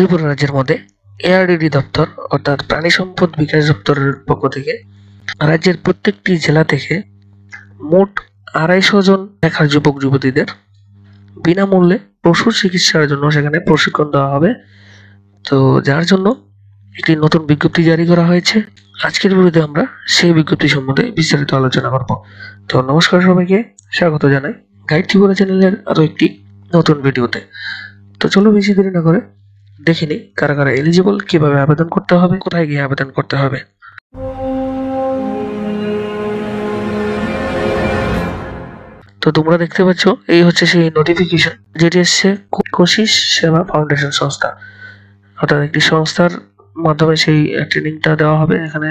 ত্রিপুরা রাজ্যের মধ্যে এআরডিডি দপ্তর অর্থাৎ প্রাণী সম্পদ বিকাশ দপ্তরের পক্ষ থেকে রাজ্যের প্রত্যেকটি জেলা থেকে মোট 250 জন বেকার যুবক যুবতীদের বিনামূল্যে পশুর চিকিৎসার জন্য সেখানে প্রশিক্ষণ দেওয়া হবে। তো যার জন্য একটি নতুন বিজ্ঞপ্তি জারি করা হয়েছে। আজকের ভিডিওতে আমরা সেই বিজ্ঞপ্তি সম্বন্ধে বিস্তারিত আলোচনা করব। তো নমস্কার সবাইকে, স্বাগত জানাই গাইড ত্রিপুরা চ্যানেলের আরো একটি নতুন ভিডিওতে। তো চলো বেশি দেরি না করে দেখে নিই কারা কারা এলিজিবল, কিভাবে আবেদন করতে হবে, কোথায় গিয়ে আবেদন করতে হবে। তো তোমরা দেখতে পাচ্ছ এই হচ্ছে সেই নোটিফিকেশন যেটি এসছে কোশিশ সেবা ফাউন্ডেশন সংস্থা, অর্থাৎ একটি সংস্থার মাধ্যমে সেই ট্রেনিংটা দেওয়া হবে। এখানে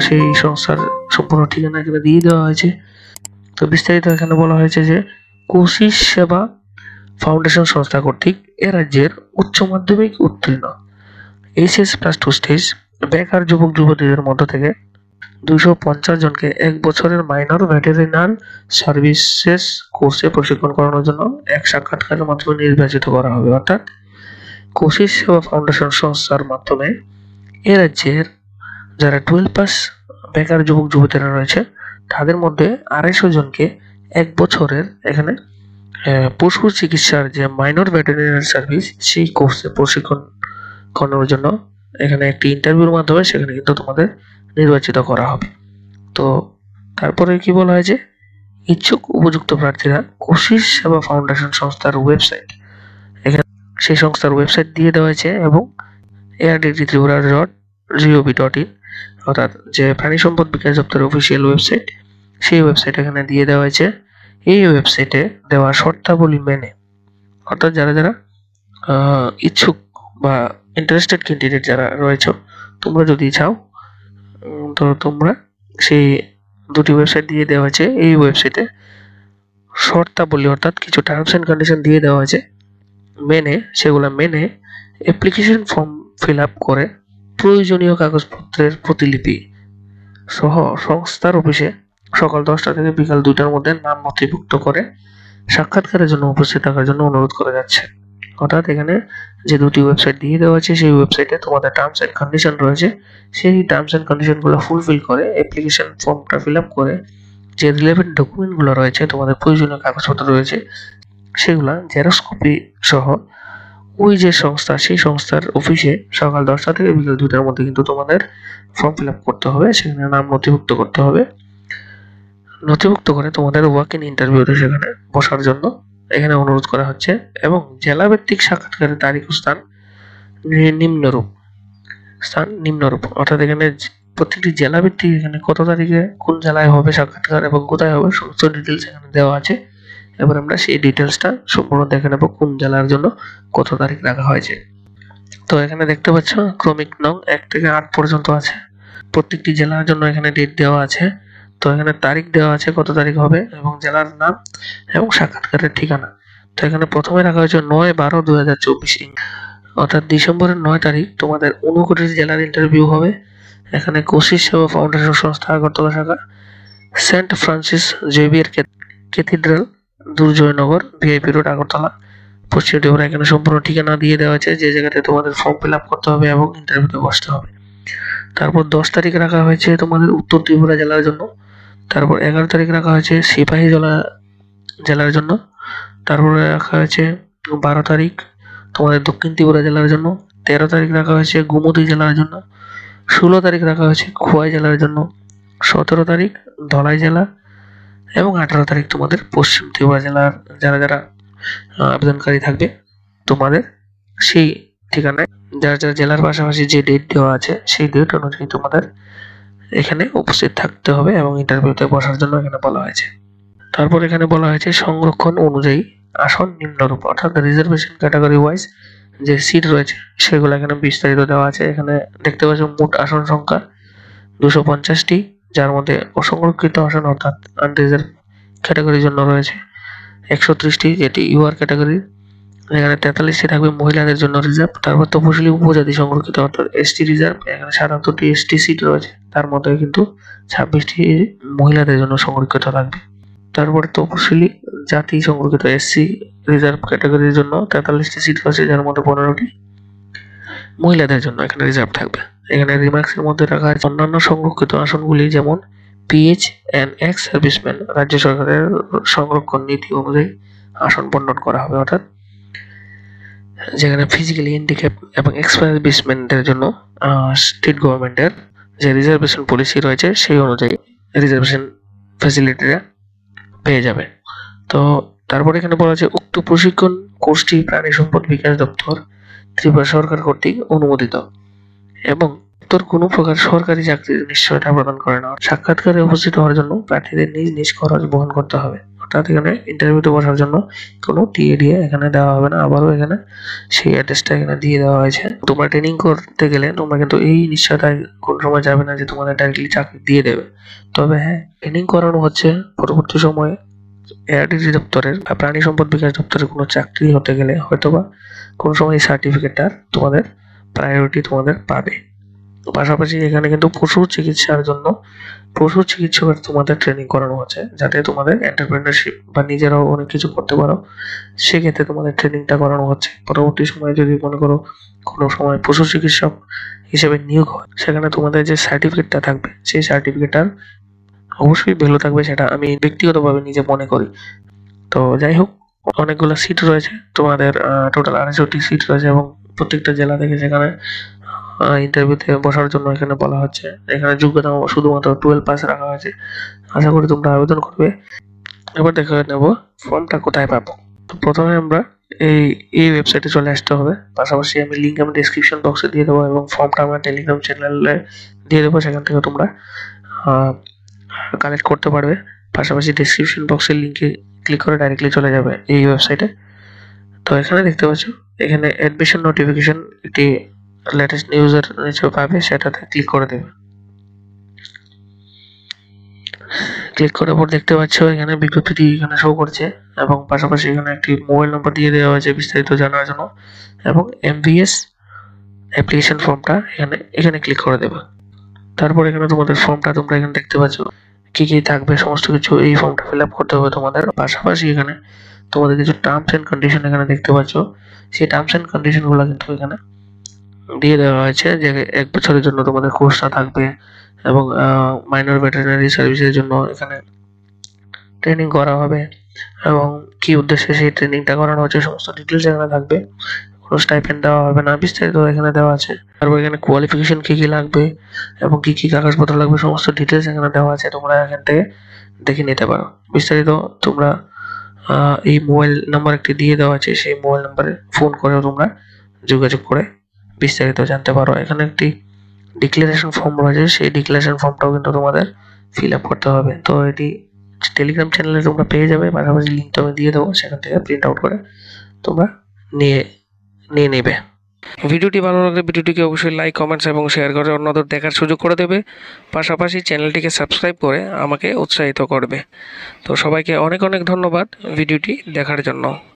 সেই সংস্থার সম্পূর্ণ ঠিকানা এখানে দিয়ে দেওয়া হয়েছে। তো বিস্তারিত এখানে বলা হয়েছে যে কোশিশ সেবা ফাউন্ডেশন সংস্থা কর্তৃক এ রাজ্যের উচ্চ মাধ্যমিক উত্তীর্ণ HS+2 স্টেজ বেকার যুবক যুবতীদের মধ্য থেকে 250 জনকে 1 বছরের মাইনর ভেটেরিনারি সার্ভিসেস কোর্সে প্রশিক্ষণ করানোর জন্য এক সাক্ষাৎকারের মাধ্যমে নির্বাচিত করা হবে। অর্থাৎ কোশিশ সেবা ফাউন্ডেশন সংস্থার মাধ্যমে এ রাজ্যের যারা 12 পাস বেকার যুবক যুবতীরা রয়েছে তাদের মধ্যে 250 জনকে 1 বছরের এখানে পশুর চিকিৎসার যে মাইনর ভেটেরিনারি সার্ভিস সেই কোর্সে প্রশিক্ষণ করানোর জন্য এখানে একটি ইন্টারভিউর মাধ্যমে সেখানে কিন্তু তোমাদের নির্বাচিত করা হবে। তো তারপরে কি বলা হয় যে ইচ্ছুক উপযুক্ত প্রার্থীরা কোশিশ সেবা ফাউন্ডেশন সংস্থার ওয়েবসাইট, এখানে সেই সংস্থার ওয়েবসাইট দিয়ে দেওয়া হয়েছে এবং ARDTripura.gov.in অর্থাৎ যে প্রাণী সম্পদ বিকাশ দপ্তরের অফিসিয়াল ওয়েবসাইট, সেই ওয়েবসাইট এখানে দিয়ে দেওয়া হয়েছে। এই ওয়েবসাইটে দেওয়া শর্তাবলী মেনে, অর্থাৎ যারা যারা ইচ্ছুক বা ইন্টারেস্টেড ক্যান্ডিডেট যারা রয়েছে, তোমরা যদি চাও তো তোমরা সেই দুটি ওয়েবসাইট দিয়ে দেওয়া হয়েছে। এই ওয়েবসাইটে শর্তাবলী অর্থাৎ কিছু টার্মস অ্যান্ড কন্ডিশন দিয়ে দেওয়া হয়েছে, সেগুলো মেনে অ্যাপ্লিকেশন ফর্ম ফিল আপ করে প্রয়োজনীয় কাগজপত্রের প্রতিলিপি সহ সংস্থার অফিসে সকাল 10টা থেকে বিকাল 2টার মধ্যে নাম নথিভুক্ত করে সাক্ষাৎকারের জন্য উপস্থিত থাকার জন্য অনুরোধ করা যাচ্ছে। অর্থাৎ এখানে যে দুটি ওয়েবসাইট দিয়ে দেওয়া আছে সেই ওয়েবসাইটে তোমাদের টার্মস অ্যান্ড কন্ডিশন রয়েছে, সেই টার্মস অ্যান্ড কন্ডিশনগুলো ফুলফিল করে অ্যাপ্লিকেশন ফর্মটা ফিল আপ করে যে রিলেভেন্ট ডকুমেন্টগুলো রয়েছে, তোমাদের প্রয়োজনীয় কাগজপত্র রয়েছে, সেগুলা জেরক্স কপি সহ ওই যে সংস্থা, সেই সংস্থার অফিসে সকাল 10টা থেকে বিকাল 2টার মধ্যে কিন্তু তোমাদের ফর্ম ফিল আপ করতে হবে, সেখানে নাম নথিভুক্ত করতে হবে। নথিভুক্ত করে তোমাদের ওয়াক ইন ইন্টারভিউতে সেখানে বসার জন্য এখানে অনুরোধ করা হচ্ছে। এবং জেলা ভিত্তিক সাক্ষাৎকারের তারিখ ও স্থান নিম্নরূপ অর্থাৎ এখানে প্রত্যেকটি জেলা ভিত্তিক এখানে কত তারিখে কোন জেলায় হবে সাক্ষাৎকার এবং কোথায় হবে সমস্ত ডিটেলস এখানে দেওয়া আছে। এবার আমরা সেই ডিটেলসটা সম্পূর্ণ দেখে নেব কোন জেলার জন্য কত তারিখ রাখা হয়েছে। তো এখানে দেখতে পাচ্ছ ক্রমিক নং 1 থেকে 8 পর্যন্ত আছে, প্রত্যেকটি জেলার জন্য এখানে ডেট দেওয়া আছে। তো এখানে তারিখ দেওয়া আছে কত তারিখ হবে এবং জেলার নাম এবং সাক্ষাৎকারের ঠিকানা। তো এখানে প্রথমে রাখা হয়েছে 9/12/2024 অর্থাৎ ডিসেম্বরের 9 তারিখ তোমাদের 29 জেলার ইন্টারভিউ হবে। এখানে কোশিশ সেবা ফাউন্ডেশন সংস্থা আগরতলা শাখা, Saint Francis Xavier cathedral, Durjoynagar, VIP road, Agartala, Paschim Tripura. এখানে সম্পূর্ণ ঠিকানা দিয়ে দেওয়া আছে যে জায়গাতে তোমাদের ফর্ম ফিল আপ করতে হবে এবং ইন্টারভিউতে বসতে হবে। তারপর 10 তারিখ রাখা হয়েছে তোমাদের উত্তর ত্রিপুরা জেলার জন্য। তারপর 11 তারিখ রাখা হয়েছে সিপাহীজলা জেলার জন্য। তারপরে রাখা হয়েছে 12 তারিখ তোমাদের দক্ষিণ ত্রিপুরা জেলার জন্য। 13 তারিখ রাখা হয়েছে গোমতী জেলার জন্য। 16 তারিখ রাখা হয়েছে খোয়াই জেলার জন্য। 17 তারিখ ধলাই জেলা এবং 18 তারিখ তোমাদের পশ্চিম ত্রিপুরা জেলার যারা যারা আবেদনকারী থাকবে তোমাদের সেই ঠিকানায় যার যার জেলার পাশাপাশি যে ডেট দেওয়া আছে সেই ডেট অনুযায়ী তোমাদের এখানে উপস্থিত থাকতে হবে এবং ইন্টারভিউতে বসার জন্য এখানে বলা হয়েছে। তারপর এখানে বলা হয়েছে সংরক্ষণ অনুযায়ী আসন নিম্নরূপ অর্থাৎ রিজার্ভেশন ক্যাটাগরি ওয়াইজ যে সিট রয়েছে সেগুলো এখানে বিস্তারিত দেওয়া আছে। এখানে দেখতে পাচ্ছ মোট আসন সংখ্যা 250টি, যার মধ্যে অসংরক্ষিত আসন অর্থাৎ আনরিজার্ভ ক্যাটাগরির জন্য রয়েছে 130টি, যেটি ইউআর ক্যাটাগরি। এখানে 43টি থাকবে মহিলাদের জন্য রিজার্ভ। তারপর তপশিলি উপজাতি সংরক্ষিত অর্থাৎ ST রিজার্ভ, এখানে 77টি ST সিট রয়েছে, তার মধ্যে কিন্তু 26টি মহিলাদের জন্য সংরক্ষিত থাকবে। তারপরে তপশিলি জাতি সংরক্ষিত SC রিজার্ভ ক্যাটাগরির জন্য 43টি সিট রয়েছে, যার মধ্যে 15টি মহিলাদের জন্য এখানে রিজার্ভ থাকবে। এখানে রিমার্কসের মধ্যে রাখা আছে অন্যান্য সংরক্ষিত আসনগুলি যেমন পিএইচ এন্ড এক্স সার্ভিসম্যান রাজ্য সরকারের সংরক্ষণ নীতি অনুযায়ী আসন বন্টন করা হবে, অর্থাৎ যেখানে ফিজিক্যালি হ্যান্ডিক্যাপ এবং এক্স সার্ভিসম্যানদের জন্য স্টেট গভর্নমেন্টের যে রিজার্ভেশন পলিসি রয়েছে সেই অনুযায়ী রিজার্ভেশন ফ্যাসিলিটিটা পেয়ে যাবে। তো তারপরে এখানে বলা আছে উক্ত প্রশিক্ষণ কোর্সটি প্রাণী সম্পদ বিকাশ দপ্তর ত্রিপুরা সরকার কর্তৃক অনুমোদিত এবং উত্তর কোনো প্রকার সরকারি চাকরির নিশ্চয়তা প্রদান করে না। সাক্ষাৎকারে উপস্থিত হওয়ার জন্য প্রার্থীদের নিজ নিজ খরচ বহন করতে হবে, অর্থাৎ এখানে ইন্টারভিউতে বসার জন্য কোনো টিএডিএ এখানে দেওয়া হবে না। আবারও এখানে সেই অ্যাড্রেসটা এখানে দিয়ে দেওয়া হয়েছে। তোমরা ট্রেনিং করতে গেলে তোমরা কিন্তু এই নিশ্চয়তায় কোন সময় যাবে না যে তোমাদের ডাইরেক্টলি চাকরি দিয়ে দেবে। তবে হ্যাঁ, ট্রেনিং করানো হচ্ছে পরবর্তী সময়ে এআরডিডি দপ্তরের বা প্রাণী সম্পদ বিকাশ দপ্তরের কোনো চাকরি হতে গেলে হয়তোবা কোনো সময় এই সার্টিফিকেটটা তোমাদের প্রায়োরিটি তোমাদের পাবে। পাশাপাশি এখানে কিন্তু পশু চিকিৎসার জন্য পশু চিকিৎসকের তোমাদের ট্রেনিং করানো হচ্ছে, যাতে তোমাদের এন্টারপ্রেনারশিপ বা নিজেরাও অনেক কিছু করতে পারো। সেক্ষেত্রে তোমাদের ট্রেনিংটা করানো হচ্ছে। পরবর্তী সময়ে যদি মনে করো কোনো সময় পশু চিকিৎসক হিসেবে নিয়োগ হয়, সেখানে তোমাদের যে সার্টিফিকেটটা থাকবে সেই সার্টিফিকেটটার অবশ্যই ভ্যালু থাকবে, সেটা আমি ব্যক্তিগতভাবে নিজে মনে করি। তো যাই হোক, অনেকগুলো সিট রয়েছে তোমাদের, টোটাল 250টি সিট রয়েছে এবং প্রত্যেকটা জেলা থেকে সেখানে ইন্টারভিউতে বসার জন্য এখানে বলা হচ্ছে। এখানে যোগ্যতা শুধুমাত্র 12 পাস রাখা হয়েছে। আশা করি তোমরা আবেদন করবে। এবার দেখে নেব ফর্মটা কোথায় পাবো। তো প্রথমে আমরা এই ওয়েবসাইটে চলে আসতে হবে। পাশাপাশি আমি লিঙ্ক আমি ডেসক্রিপশন বক্সে দিয়ে দেবো এবং ফর্মটা আমার টেলিগ্রাম চ্যানেলে দিয়ে দেবো, সেখান থেকে তোমরা কালেক্ট করতে পারবে। পাশাপাশি ডেসক্রিপশন বক্সের লিঙ্কে ক্লিক করে ডাইরেক্টলি চলে যাবে এই ওয়েবসাইটে। তো এখানে দেখতে পাচ্ছ এখানে অ্যাডমিশন নোটিফিকেশন একটি লেটেস্ট নিউজের নিচে পাবে, সেটাতে ক্লিক করে দেবে। ক্লিক করার পর দেখতে পাচ্ছ এখানে বিজ্ঞপ্তিটি এখানে শো করছে এবং পাশাপাশি এখানে একটি মোবাইল নম্বর দিয়ে দেওয়া হয়েছে বিস্তারিত জানার জন্য এবং এমভিএস অ্যাপ্লিকেশন ফর্মটা এখানে ক্লিক করে দেবে। তারপর এখানে তোমাদের ফর্মটা তোমরা এখানে দেখতে পাচ্ছ কি কি থাকবে, সমস্ত কিছু এই ফর্মটা ফিল আপ করতে হবে তোমাদের। পাশাপাশি এখানে তোমাদের কিছু টার্মস এন্ড কন্ডিশন এখানে দেখতে পাচ্ছ, সেই টার্মস এন্ড কন্ডিশন গুলো কিন্তু এখানে দিয়ে দেওয়া হয়েছে যে 1 বছরের জন্য তোমাদের কোর্সটা থাকবে এবং মাইনর ভেটেরিনারি সার্ভিসের জন্য এখানে ট্রেনিং করা হবে এবং কি উদ্দেশ্যে সেই ট্রেনিংটা করানো হচ্ছে সমস্ত ডিটেলস এখানে থাকবে। কোনো স্টাইপেন্ড দেওয়া হবে না, বিস্তারিত এখানে দেওয়া আছে। তারপর এখানে কোয়ালিফিকেশন কি কি লাগবে এবং কি কি কাগজপত্র লাগবে সমস্ত ডিটেলস এখানে দেওয়া আছে, তোমরা এখান থেকে দেখে নিতে পারো। বিস্তারিত তোমরা এই মোবাইল নাম্বার একটি দিয়ে দেওয়া আছে, সেই মোবাইল নাম্বারে ফোন করেও তোমরা যোগাযোগ করে বিস্তারিত জানতে পারো। এখানে একটি ডিক্লারেশন ফর্ম রয়েছে, সেই ডিক্লারেশন ফর্মটাও কিন্তু তোমাদের ফিল আপ করতে হবে। তো এটি টেলিগ্রাম চ্যানেলে তোমরা পেয়ে যাবে, পাশাপাশি লিঙ্ক তো আমি দিয়ে দেবো, সেখান থেকে প্রিন্ট আউট করে তোমরা নিয়ে নেবে। ভিডিওটি ভালো লাগলে ভিডিওটিকে অবশ্যই লাইক, কমেন্টস এবং শেয়ার করে অন্যদের দেখার সুযোগ করে দেবে। পাশাপাশি চ্যানেলটিকে সাবস্ক্রাইব করে আমাকে উৎসাহিত করবে। তো সবাইকে অনেক অনেক ধন্যবাদ ভিডিওটি দেখার জন্য।